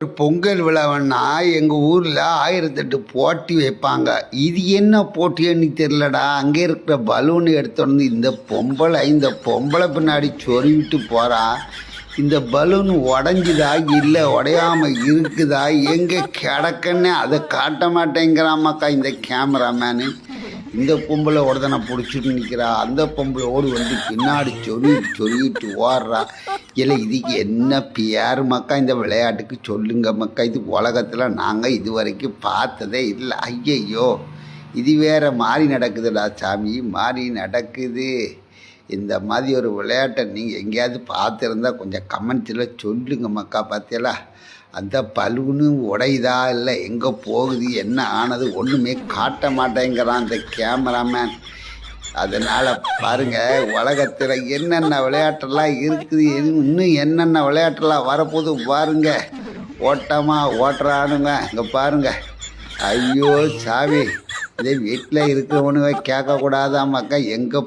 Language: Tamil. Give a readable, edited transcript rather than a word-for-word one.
ஒரு பொங்கல் விழாவன்னா எங்கள் ஊரில் 1008 போட்டி வைப்பாங்க. இது என்ன போட்டின்னு தெரிலடா. அங்கே இருக்கிற பலூன் எடுத்துட்டு இந்த பொம்பளை பின்னாடி சொருவிட்டு போகிறா. இந்த பலூன் உடஞ்சிதா இல்லை உடையாமல் இருக்குதா எங்கே கிடக்குன்னு அதை காட்ட மாட்டேங்கிறாமாக்கா இந்த கேமராமேனு. இந்த பொம்பளை உடனே பிடிச்சிட்டு நிற்கிறா. அந்த பொம்பளை ஓடி வந்து பின்னாடி சொல்லிட்டு ஓடுறா. இல்லை இதுக்கு என்ன பேர் மக்கா? இந்த விளையாட்டுக்கு சொல்லுங்க மக்கா. இது உலகத்தில் நாங்கள் இது வரைக்கும் பார்த்ததே இல்லை. ஐயையோ, இது வேறு மாதிரி நடக்குதுடா சாமி, மாதிரி நடக்குது. இந்த மாதிரி ஒரு விளையாட்டை நீங்கள் எங்கேயாவது பார்த்துருந்தா கொஞ்சம் கமெண்ட்ஸில் சொல்லுங்க மக்கா. பார்த்தீங்களா, அந்த பலூனு உடையுதா இல்லை எங்கே போகுது என்ன ஆனது ஒன்றுமே காட்ட மாட்டேங்கிறான் அந்த கேமராமேன். அதனால் பாருங்கள், உலகத்தில் என்னென்ன விளையாட்டெல்லாம் இருக்குது, இன்னும் என்னென்ன விளையாட்டெல்லாம் வரப்போது பாருங்கள். ஓட்டுறானுங்க இங்கே பாருங்கள். ஐயோ சாமி, இதே வீட்டில் இருக்கிறவனுங்க கேட்கக்கூடாதாமாக்கா. எங்கே